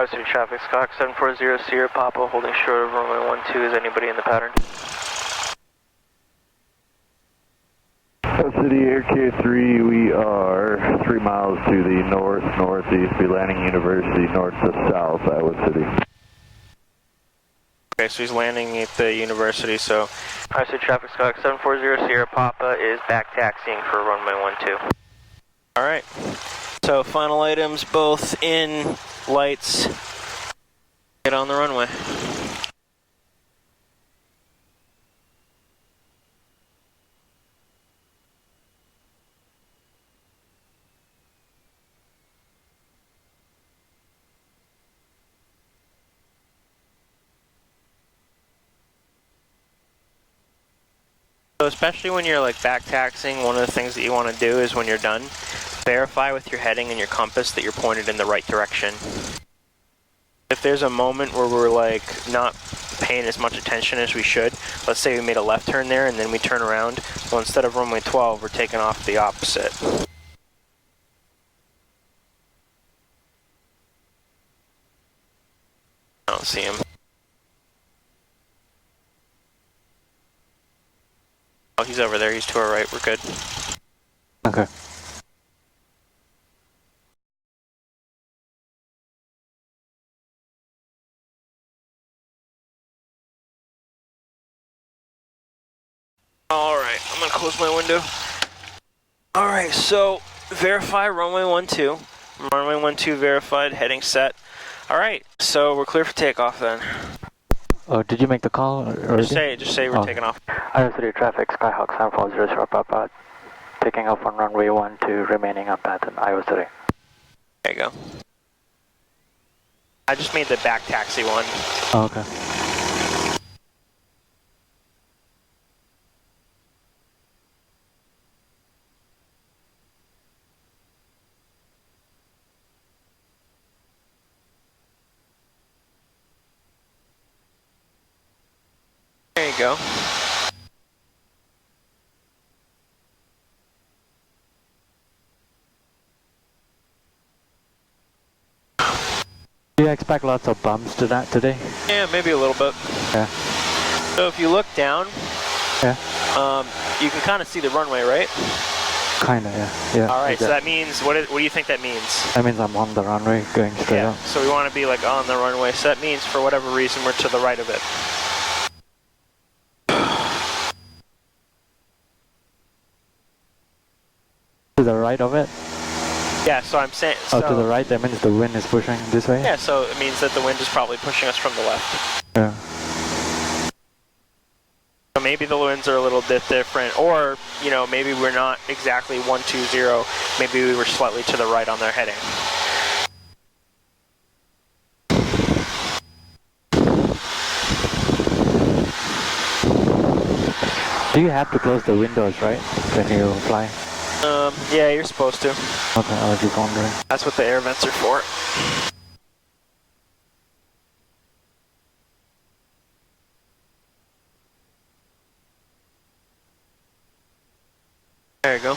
City traffic, Skyhawk 740 Sierra Papa, holding short of runway 12. Is anybody in the pattern? City Air K3, we are 3 miles to the north-northeast, be landing University north to south, Iowa City. Okay, so he's landing at the University, so City traffic, Skyhawk 740 Sierra Papa is back taxiing for runway 12. Alright, so final items, both in, lights, get on the runway. So especially when you're like back taxiing, one of the things that you want to do is when you're done, verify with your heading and your compass that you're pointed in the right direction. If there's a moment where we're like not paying as much attention as we should, let's say we made a left turn there and then we turn around, well instead of runway 12 we're taking off the opposite. I don't see him. Oh, he's over there, he's to our right, we're good. Okay. Alright, I'm gonna close my window. Alright, so verify runway 12. Runway 12 verified, heading set. Alright, so we're clear for takeoff then. Oh, did you make the call already? Just say we're taking off. Iowa City traffic, Skyhawk 740 Sierra Papa, taking off on runway 12, remaining on path in Iowa City. There you go. I just made the back taxi one. Oh, okay. There you go. Do you expect lots of bumps to that today? Yeah, maybe a little bit. Yeah. So if you look down, Yeah. You can kind of see the runway, right? Kinda, yeah. Yeah. All right, so exactly. that means, what do you think that means? That means I'm on the runway going straight Yeah, up. so we want to be like on the runway, so that means for whatever reason we're to the right of it. To the right of it? Yeah, so I'm saying... Oh, to the right, that means the wind is pushing this way? Yeah, so it means that the wind is probably pushing us from the left. Yeah. So maybe the winds are a little bit different, or, you know, maybe we're not exactly 120, maybe we were slightly to the right on their heading. Do you have to close the windows, right, when you fly? Yeah, you're supposed to. Okay, I was just wondering. That's what the air vents are for. There you go.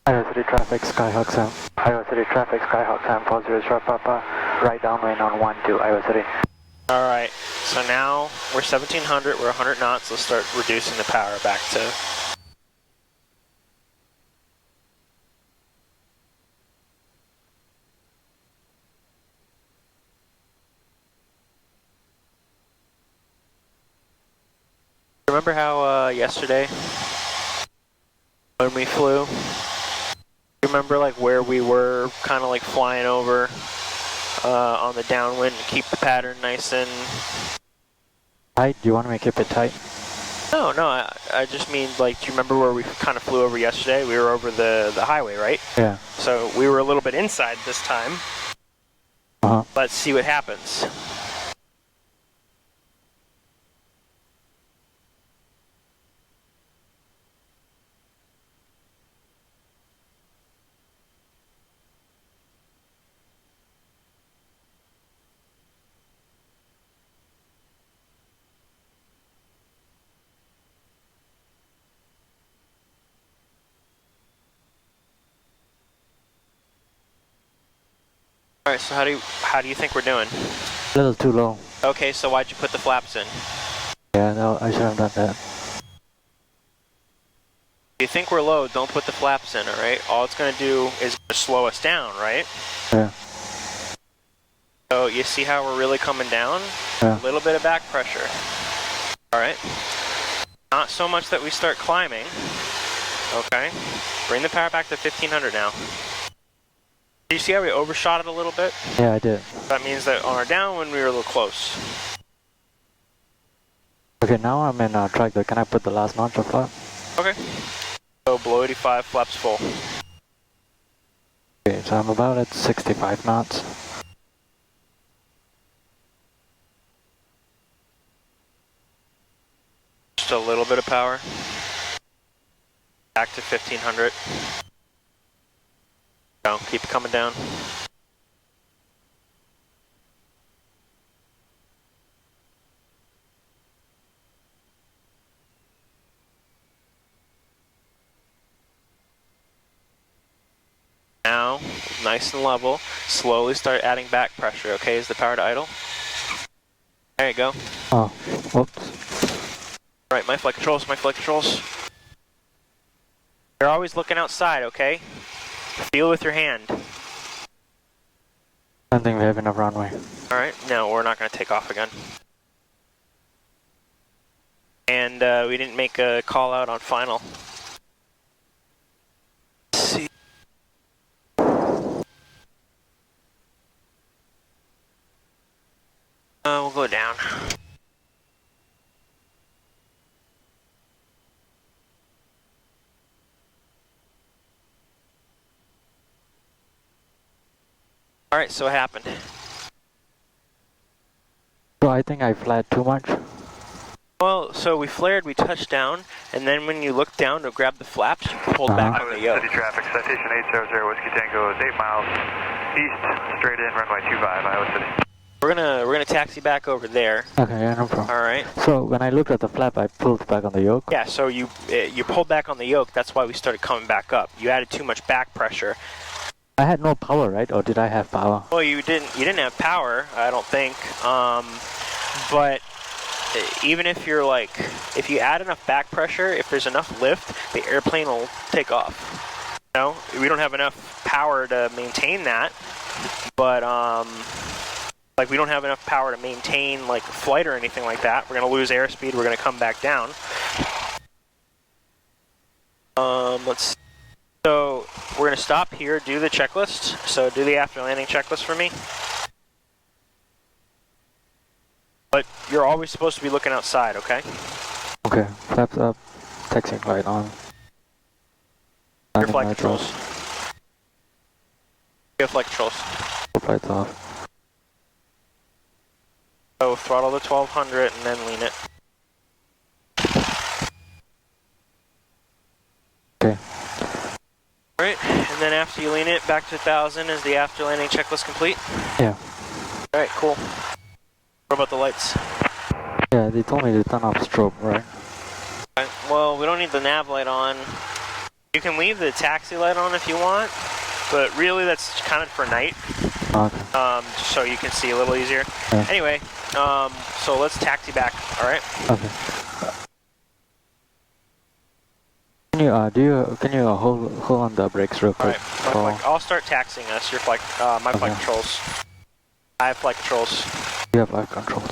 Iowa City traffic, Skyhawk 7. Iowa City traffic, Skyhawk 740 Sierra Papa, right downwind on 12, Iowa City. Alright, so now we're 1700, we're 100 knots, let's start reducing the power back to... Remember how yesterday when we flew, remember like where we were kind of like flying over on the downwind to keep the pattern nice and Tight? Do you want me to keep it tight? No, I just mean, like, do you remember where we kind of flew over yesterday? We were over the highway, right? Yeah. So we were a little bit inside this time. Let's see what happens. All right, so how do you think we're doing? A little too low. Okay, so why'd you put the flaps in? Yeah, no, I should have done that. If you think we're low, don't put the flaps in, all right? All it's gonna do is slow us down, right? Yeah. So you see how we're really coming down? Yeah. A little bit of back pressure. All right. Not so much that we start climbing. Okay. Bring the power back to 1500 now. Do you see how we overshot it a little bit? Yeah, I did. That means that on our downwind we were a little close. Okay, now I'm in tractor. Can I put the last notch of flap? Okay. So below 85, flaps full. Okay, so I'm about at 65 knots. Just a little bit of power. Back to 1500. Go, keep it coming down. Now, nice and level, slowly start adding back pressure, okay? Is the power to idle? There you go. Oh, whoops. All right, my flight controls. You're always looking outside, okay? Feel with your hand. I don't think we have enough runway. All right, no, we're not going to take off again. And we didn't make a call out on final. Let's see. We'll go down. All right, so what happened? So I think I flared too much. Well, so we flared, we touched down, and then when you looked down to grab the flaps, you pulled back on the yoke. City traffic, citation 800 Whiskey Tango is 8 miles east, straight in, runway 25, Iowa City. We're gonna taxi back over there. Okay, yeah, no problem. All right. So when I looked at the flap, I pulled back on the yoke? Yeah, so you pulled back on the yoke, that's why we started coming back up. You added too much back pressure. I had no power, right? Or did I have power? Well, you didn't have power, I don't think. But even if you're if you add enough back pressure, if there's enough lift, the airplane will take off. You know, we don't have enough power to maintain that, but we don't have enough power to maintain flight or anything like that. We're gonna lose airspeed. We're gonna come back down. Let's see. So we're gonna stop here, do the checklist. So do the after landing checklist for me. But you're always supposed to be looking outside, okay? Okay, flaps up, taxiing light on. Your flight controls. Your flight controls. Flights off. So throttle the 1200 and then lean it. Okay. Alright, and then after you lean it, back to 1000, is the after landing checklist complete? Yeah. Alright, cool. What about the lights? Yeah, they told me to turn off strobe, right? Okay, well, we don't need the nav light on. You can leave the taxi light on if you want, but really that's kind of for night. Okay. So you can see a little easier. Yeah. Anyway, so let's taxi back, alright? Okay. Can you hold on the brakes real quick? Alright, I'll start taxiing us. Your flight, my flight controls. I have flight controls. You have flight controls.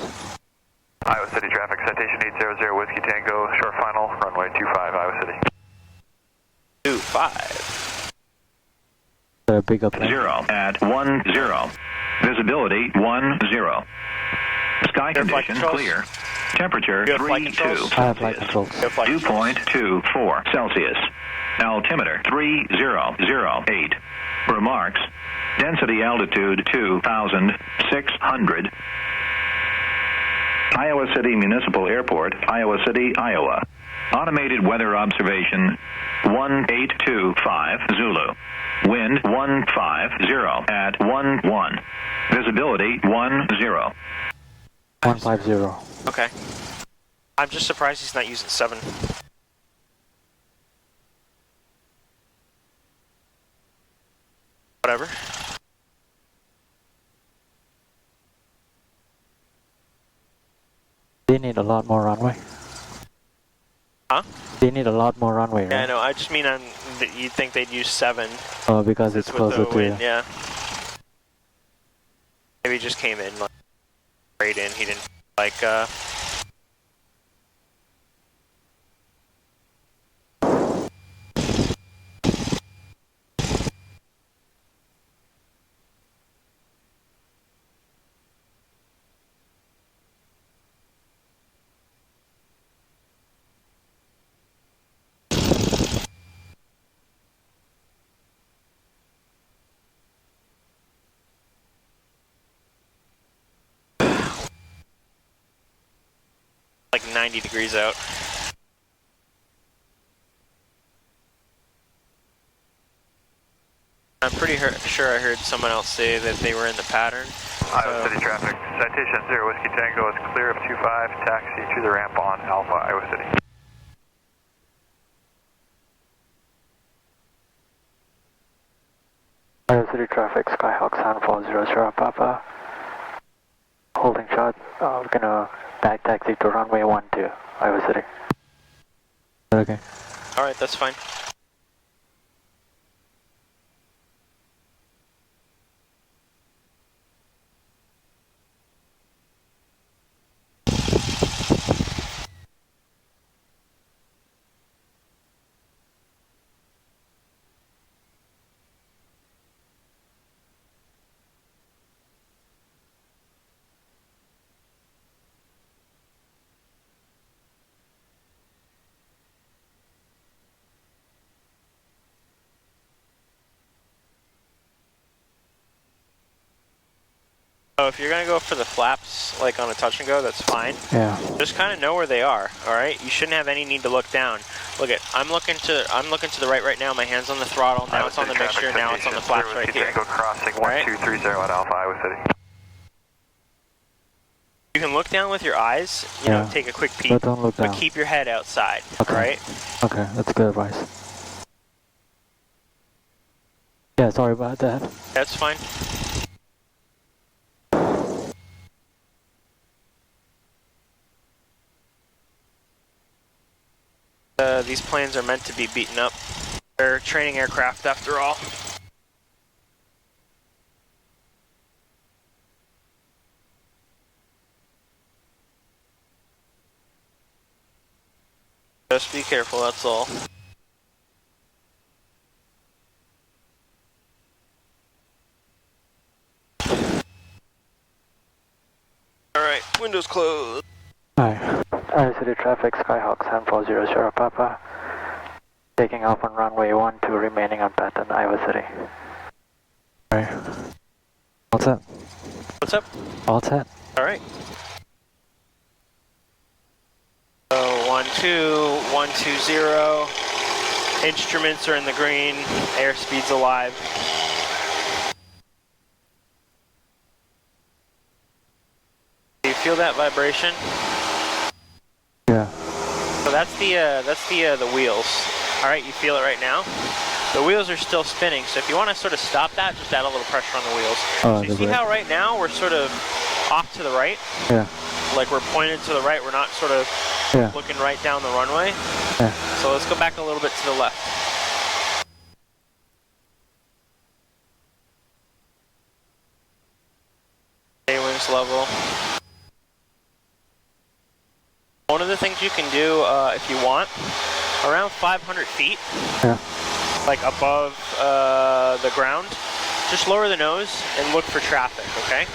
Iowa City traffic, citation 800 Whiskey Tango, short final, runway 25, Iowa City. 25. The bigger plane. 0 at 10. Visibility 10. Sky conditions clear. Temperature You have flight 32 controls? I have flight Celsius. controls. You have flight controls. 2.24 Celsius. Altimeter 3008. Remarks. Density altitude 2,600. Iowa City Municipal Airport, Iowa City, Iowa. Automated weather observation 1825 Zulu. Wind 150 at 11. Visibility 10. 150. Okay. I'm just surprised he's not using 7. Whatever. They need a lot more runway. Huh? They need a lot more runway, right? Yeah, no, I just mean that you'd think they'd use 7. Oh, because it's with closer the to wind, yeah. Maybe he just came in, like, straight in. He didn't, like, like 90 degrees out. I'm pretty sure I heard someone else say that they were in the pattern. Iowa City traffic. Citation 0 Whiskey Tango is clear of 25. Taxi to the ramp on Alpha, Iowa City. Iowa City traffic, Skyhawk San 400 Papa. Holding shot. We're gonna back taxi to runway 12, Iowa City. Okay. Alright, that's fine. So if you're gonna go for the flaps, like on a touch and go, that's fine. Yeah. Just kind of know where they are. All right, you shouldn't have any need to look down. Look at, I'm looking to the right now. My hand's on the throttle. Now it's on the mixture. Now it's on the flaps right here. Tango crossing All right? 1230 at Alpha, Iowa City. You can look down with your eyes. You know, take a quick peek. But don't look down. But keep your head outside. Okay. All right. Okay, that's good advice. Yeah, sorry about that. That's fine. These planes are meant to be beaten up. They're training aircraft after all. Just be careful, that's all. Alright, windows closed. Hi. Iowa City traffic, Skyhawk San 400 Papa. Taking off on runway 12, remaining on pattern, Iowa City. Alright. All set. What's up? All set. Alright. So 12, 120. Instruments are in the green. Airspeed's alive. Do you feel that vibration? Yeah. So that's the wheels. All right, you feel it right now. The wheels are still spinning, so if you want to sort of stop that, just add a little pressure on the wheels. Oh, so you see how right now we're sort of off to the right? Yeah. Like we're pointed to the right, we're not sort of looking right down the runway. Yeah. So let's go back a little bit to the left. A-wings level. One of the things you can do, if you want, around 500 feet, like above the ground, just lower the nose and look for traffic, okay?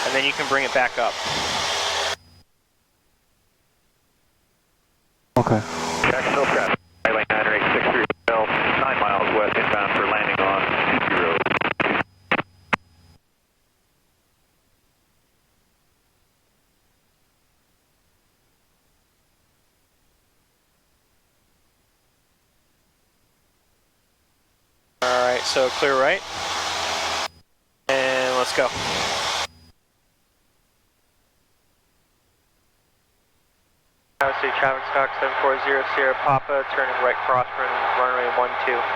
And then you can bring it back up. So clear right. And let's go. Iowa City traffic stock 740 Sierra Papa, turning right crosswind, runway 12.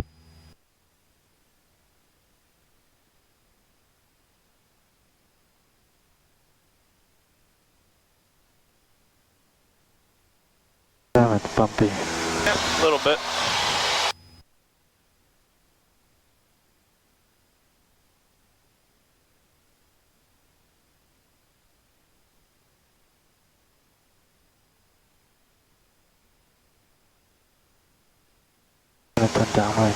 Damn, it's bumpy. Yep, a little bit. Gonna turn downwind.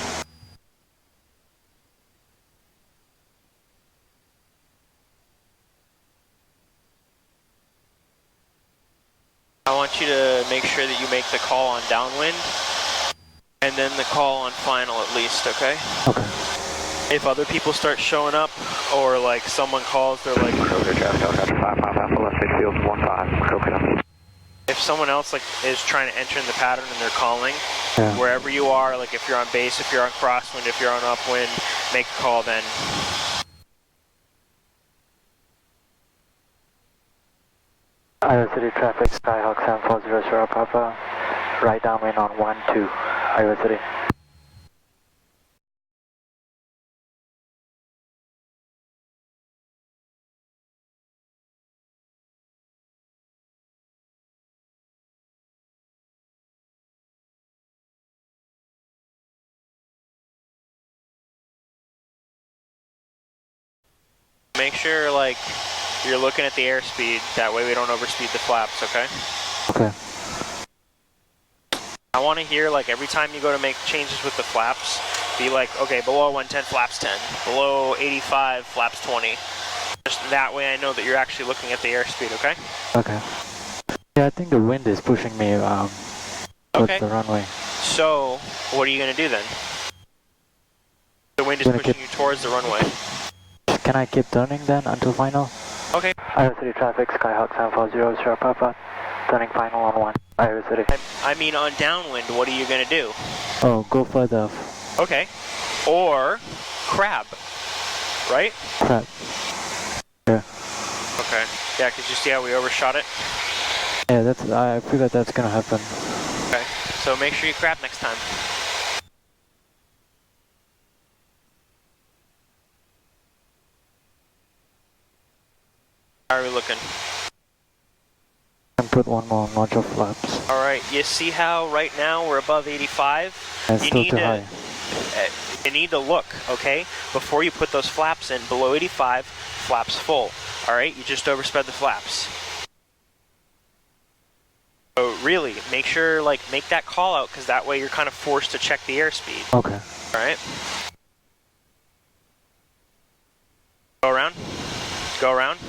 I want you to make sure that you make the call on downwind, and then the call on final at least, okay? Okay. If other people start showing up, or like someone calls, they're like, Okay, traffic, helicopter 55 Alpha, left midfield 15, okay. if someone else like is trying to enter in the pattern and they're calling, Yeah. wherever you are, like if you're on base, if you're on crosswind, if you're on upwind, make a call then. Iowa City traffic, Skyhawk 740 Sierra Papa, right downwind on 12, Iowa City. Make sure like you're looking at the airspeed, that way we don't overspeed the flaps, okay? Okay. I want to hear like every time you go to make changes with the flaps, be like, okay, below 110 flaps 10, below 85 flaps 20. Just that way I know that you're actually looking at the airspeed, okay? Okay. Yeah, I think the wind is pushing me towards Okay. the runway. So, what are you going to do then? The wind is Gonna pushing keep- you towards the runway. Can I keep turning then until final? Okay. Iowa City traffic, Skyhawk 740 Sierra Papa, turning final on 1, Iowa City. I mean, on downwind, what are you going to do? Oh, go further. Okay. Or crab, right? Crap. Yeah. Okay. Yeah, because you see how we overshot it? Yeah, I figured that's gonna happen. Okay. So make sure you crab next time. How are we looking? And put one more notch of flaps. All right. You see how right now we're above 85? That's You still need too to- high. You need to look, okay? Before you put those flaps in, below 85, flaps full. All right? You just overspread the flaps. So really, make sure, like, make that call out, because that way you're kind of forced to check the airspeed. Okay. All right? Go around. Go around.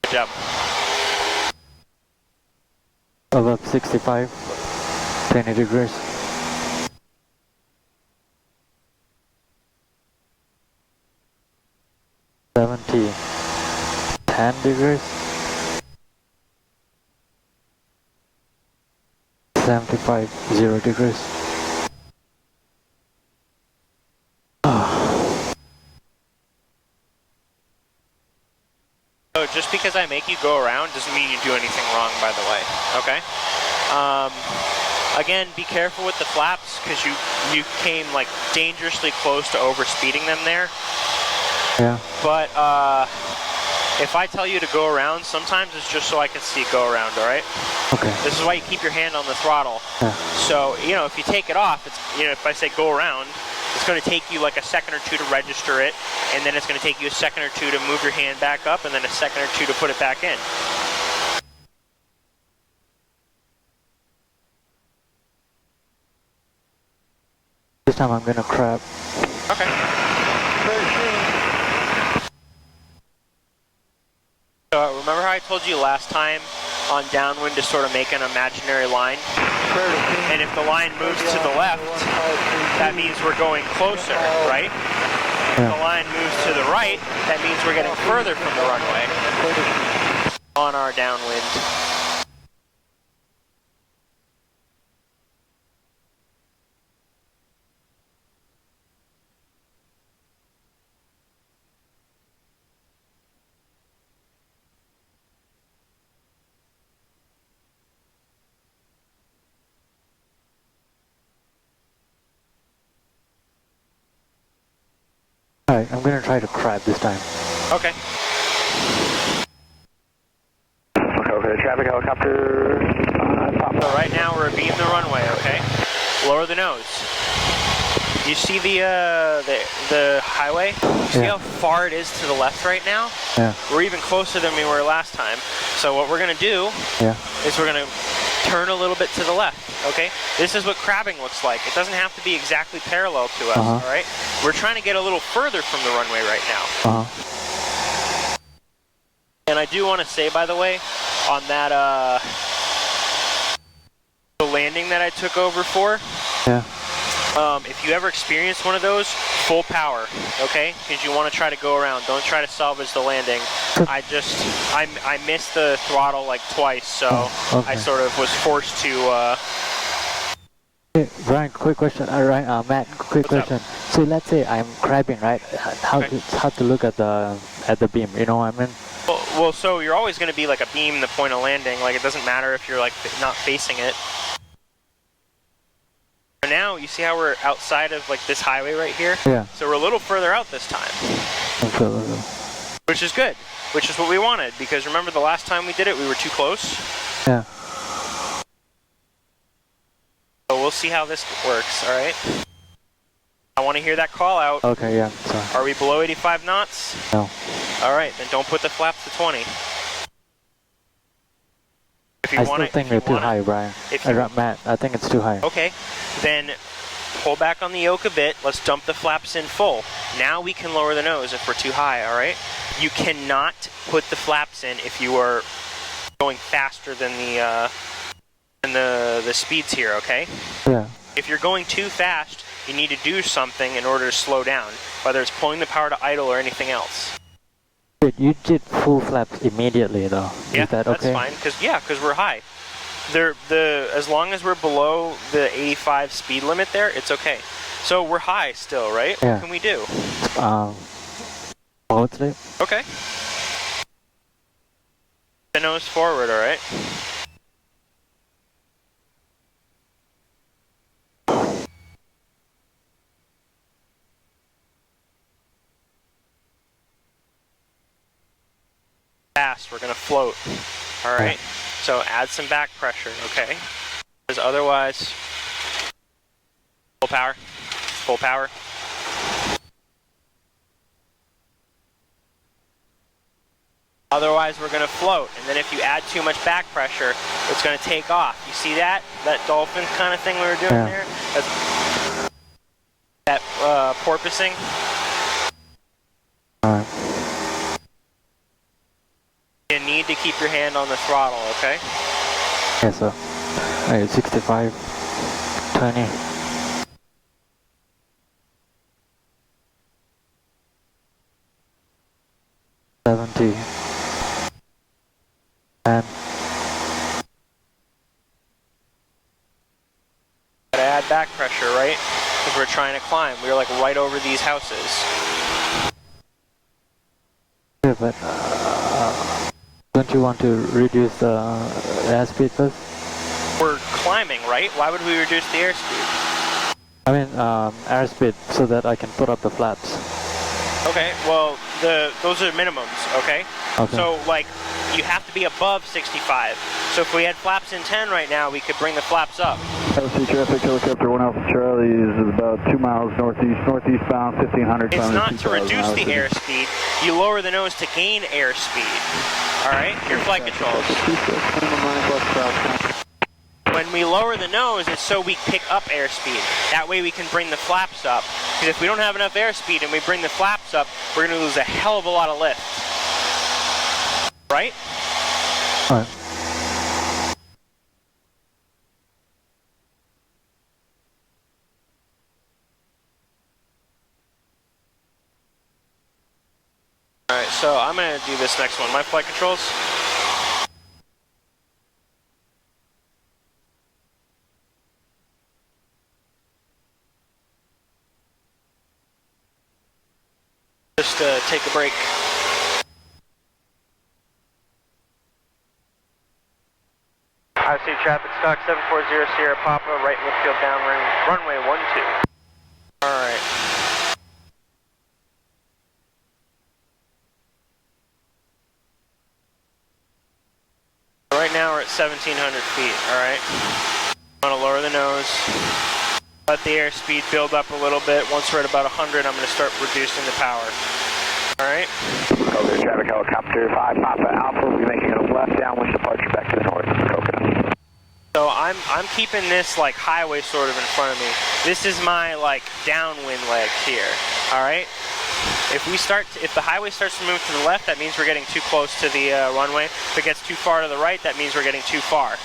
Good job. Above 65, 20 degrees. $70, 10 degrees. 75, 0 degrees. So just because I make you go around doesn't mean you do anything wrong, by the way, okay? Again, be careful with the flaps, because you came like dangerously close to overspeeding them there. Yeah. But if I tell you to go around, sometimes it's just so I can see it go around, all right? Okay. This is why you keep your hand on the throttle. Yeah. So, you know, if you take it off, it's, you know, if I say go around, it's going to take you like a second or two to register it, and then it's going to take you a second or two to move your hand back up, and then a second or two to put it back in. This time I'm gonna crab. Okay. So remember how I told you last time on downwind to sort of make an imaginary line? And if the line moves to the left, that means we're going closer, right? If the line moves to the right, that means we're getting further from the runway. on our downwind. Alright, I'm gonna try to crab this time. Okay. Okay, traffic helicopter. So right now we're abeam the runway, okay? Lower the nose. You see the highway? You see how far it is to the left right now? Yeah. We're even closer than we were last time. So what we're gonna do is we're gonna turn a little bit to the left, okay? This is what crabbing looks like. It doesn't have to be exactly parallel to us, all right? We're trying to get a little further from the runway right now. And I do want to say, by the way, on that the landing that I took over for, if you ever experience one of those, full power, okay? Because you want to try to go around. Don't try to salvage the landing. I missed the throttle like twice, so I sort of was forced to... Hey, Brian, quick question. Matt, quick question. So let's say I'm crabbing, right? How to look at the beam? You know what I mean? Well, so you're always going to be like a beam the point of landing. Like it doesn't matter if you're like not facing it. Now you see how we're outside of like this highway right here? Yeah. So we're a little further out this time. Which is good. Which is what we wanted, because remember the last time we did it, we were too close. Yeah. So we'll see how this works, alright? I want to hear that call out. Okay, yeah. Sorry. Are we below 85 knots? No. Alright, then don't put the flaps to 20. If you I want still think they're too high, Brian. Matt, I think it's too high. Okay, then pull back on the yoke a bit. Let's dump the flaps in full. Now we can lower the nose if we're too high, alright? You cannot put the flaps in if you are going faster than the speeds here, okay? Yeah. If you're going too fast, you need to do something in order to slow down, whether it's pulling the power to idle or anything else. Wait, you did full flaps immediately though. Yeah, Is that okay? that's fine, because we're high. As long as we're below the 85 speed limit there, it's okay. So we're high still, right? Yeah. What can we do? Forward slip. Okay. The nose forward, alright? Fast, we're gonna float. Alright? So add some back pressure, okay? Because otherwise, full power, full power. Otherwise, we're going to float, and then if you add too much back pressure, it's going to take off. You see that? That dolphin kind of thing we were doing there? That porpoising? You need to keep your hand on the throttle, okay? Yes, sir. 65, 20. 70. And Gotta add back pressure, right? Because we're trying to climb. We're like right over these houses. yeah, but don't you want to reduce the airspeed first? We're climbing, right? Why would we reduce the airspeed? I mean, airspeed so that I can put up the flaps. Okay, well, those are minimums, okay? Okay. So, like, you have to be above 65. So if we had flaps in 10 right now, we could bring the flaps up. LC traffic, helicopter 1 Alpha Charlie is about 2 miles northeast bound, 1500. It's not to reduce the airspeed. You lower the nose to gain airspeed. All right, your flight controls. When we lower the nose, it's so we pick up airspeed. That way we can bring the flaps up. Because if we don't have enough airspeed and we bring the flaps up, we're going to lose a hell of a lot of lift. Right? All right. Alright, so I'm going to do this next one. My flight controls. Just take a break. I see traffic stock 740 Sierra Papa, right midfield downwind, runway 12. Alright. Right now we're at 1,700 feet, alright? I'm gonna lower the nose. Let the airspeed build up a little bit. Once we're at about 100, I'm gonna start reducing the power. Alright? Over traffic helicopter 5 Papa Alpha, we'll be making a left downwind departure back to the north of Coconut. So I'm keeping this like highway sort of in front of me. This is my like downwind leg here. Alright? If the highway starts to move to the left, that means we're getting too close to the runway. If it gets too far to the right, that means we're getting too far.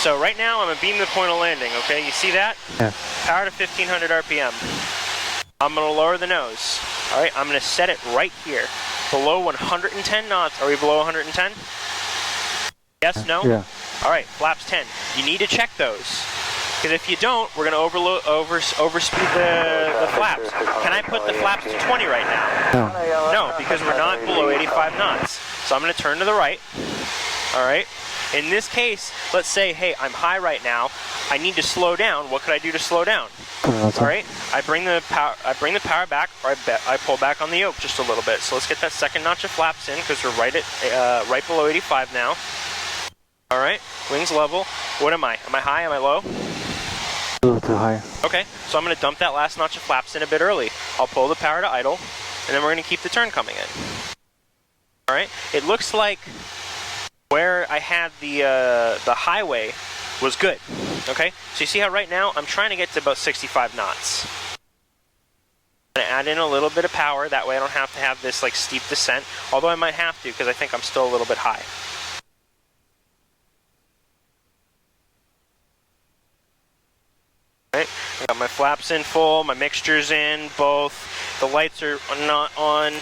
So right now I'm gonna beam the point of landing, okay? You see that? Yeah. Power to 1500 RPM. I'm gonna lower the nose. All right, I'm gonna set it right here. Below 110 knots. Are we below 110? Yes, no? Yeah. All right, flaps 10. You need to check those. Because if you don't, we're gonna overspeed the flaps. Can I put the flaps to 20 right now? No. No, because we're not below 85 knots. So I'm gonna turn to the right. All right. In this case, let's say, hey, I'm high right now. I need to slow down. What could I do to slow down? All right, I bring the power back, or I pull back on the yoke just a little bit. So let's get that second notch of flaps in because we're right below 85 now. All right, wings level. What am I? Am I high? Am I low? A little too high. Okay, so I'm going to dump that last notch of flaps in a bit early. I'll pull the power to idle, and then we're going to keep the turn coming in. All right, it looks like where I had the highway was good, okay? So you see how right now I'm trying to get to about 65 knots. I'm gonna add in a little bit of power, that way I don't have to have this like steep descent, although I might have to because I think I'm still a little bit high. Right, I got my flaps in full, my mixture's in, both. The lights are not on.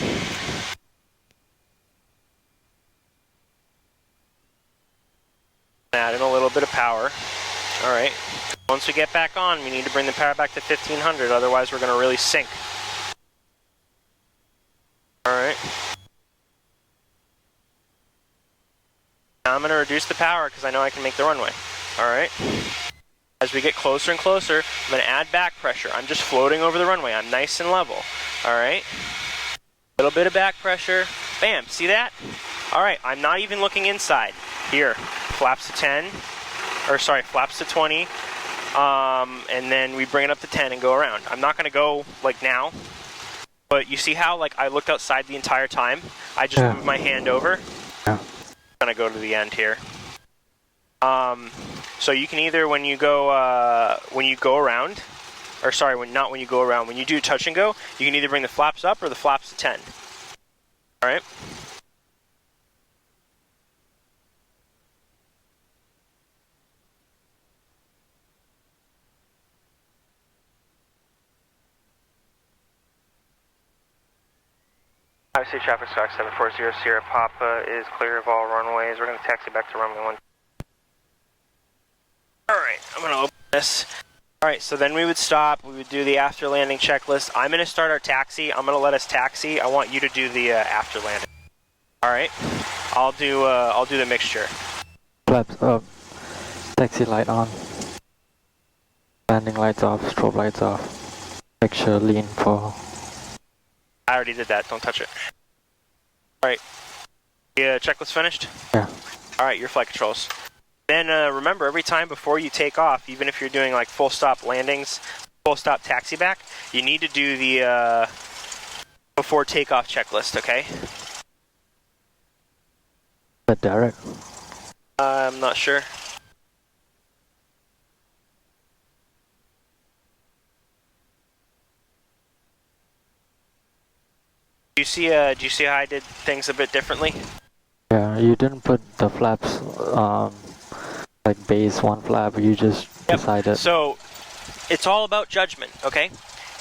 Add in a little bit of power. All right. Once we get back on, we need to bring the power back to 1500, otherwise we're going to really sink. All right. Now I'm going to reduce the power because I know I can make the runway. All right. As we get closer and closer, I'm going to add back pressure. I'm just floating over the runway. I'm nice and level. All right. A little bit of back pressure. Bam. See that? All right. I'm not even looking inside. Here. Flaps to 10, or sorry, flaps to 20, and then we bring it up to 10 and go around. I'm not going to go like now, but you see how like I looked outside the entire time? I just moved my hand over. Yeah. I'm going to go to the end here. So you can either when you go around, or sorry, not when you go around, when you do touch and go, you can either bring the flaps up or the flaps to 10. All right. Obviously, traffic stock 740 Sierra Papa is clear of all runways. We're going to taxi back to runway 1. Alright, I'm going to open this. Alright, so then we would stop. We would do the after landing checklist. I'm going to start our taxi. I'm going to let us taxi. I want you to do the after landing. Alright, I'll do the mixture. Flaps up. Taxi light on. Landing lights off. Strobe lights off. Make sure lean for. I already did that. Don't touch it. Alright. Yeah, checklist finished? Yeah. Alright, your flight controls. Then remember, every time before you take off, even if you're doing like full stop landings, full stop taxi back, you need to do the before takeoff checklist, okay? But Derek? I'm not sure. Do you see how I did things a bit differently? Yeah, you didn't put the flaps like base one flap, you just decided. So it's all about judgment, okay?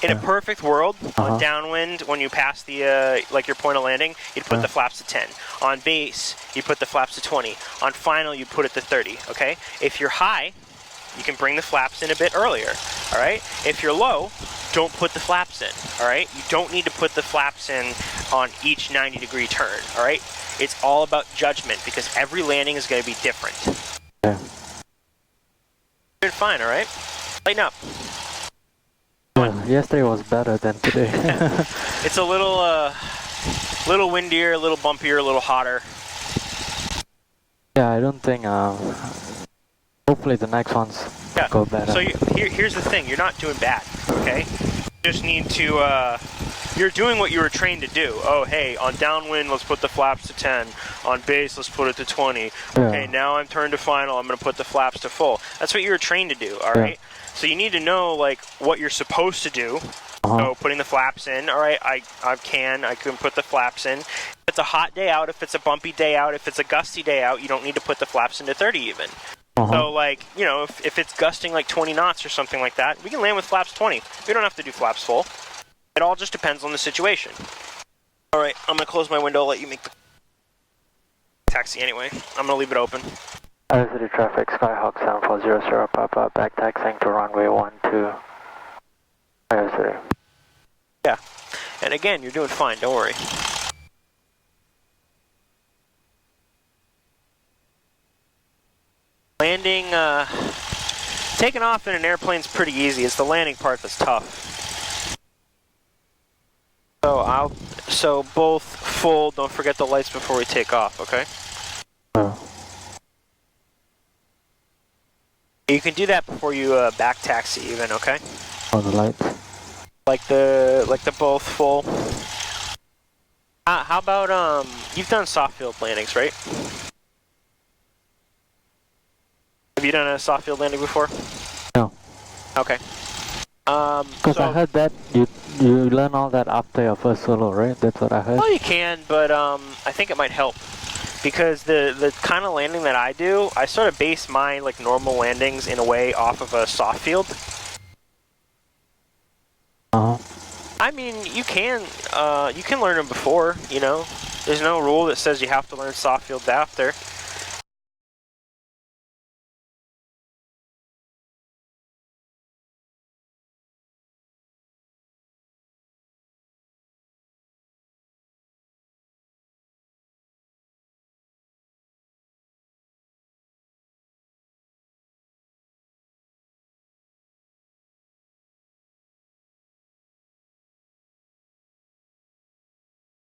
In a perfect world, on downwind, when you pass the like your point of landing, you'd put the flaps to 10. On base, you put the flaps to 20. On final, you put it to 30, okay? If you're high, you can bring the flaps in a bit earlier, all right? If you're low, don't put the flaps in, all right? You don't need to put the flaps in on each 90-degree turn, all right? It's all about judgment because every landing is going to be different. Yeah. Doing fine, all right? Lighten up. Yeah, yesterday was better than today. It's a little windier, a little bumpier, a little hotter. Yeah, I don't think. Hopefully the next ones go better. So here's the thing: you're not doing bad, okay? You just need to. You're doing what you were trained to do. Oh, hey, on downwind, let's put the flaps to 10. On base, let's put it to 20. Yeah. Okay, now I'm turned to final. I'm going to put the flaps to full. That's what you were trained to do. All right. So you need to know like what you're supposed to do. So putting the flaps in, all right, I can put the flaps in. If it's a hot day out, if it's a bumpy day out, if it's a gusty day out, you don't need to put the flaps into 30 even. So like, you know, if it's gusting like 20 knots or something like that, we can land with flaps 20. We don't have to do flaps full. It all just depends on the situation. All right, I'm going to close my window, let you make the taxi anyway. I'm going to leave it open. Iowa City traffic, Skyhawk 7400 Sierra Papa, back taxiing to runway 12. Iowa City. Yeah, and again, you're doing fine, don't worry. Landing, taking off in an airplane's pretty easy. It's the landing part that's tough. So both full, don't forget the lights before we take off, okay? You can do that before you back taxi even, okay? Oh, the lights. Like the both full. How about you've done soft field landings, right? Have you done a soft field landing before? No. Okay. Because I heard that you learn all that after your first solo, right? That's what I heard. Well, you can, but I think it might help because the kind of landing that I do, I sort of base my like normal landings in a way off of a soft field. I mean, you can learn them before, you know. There's no rule that says you have to learn soft fields after.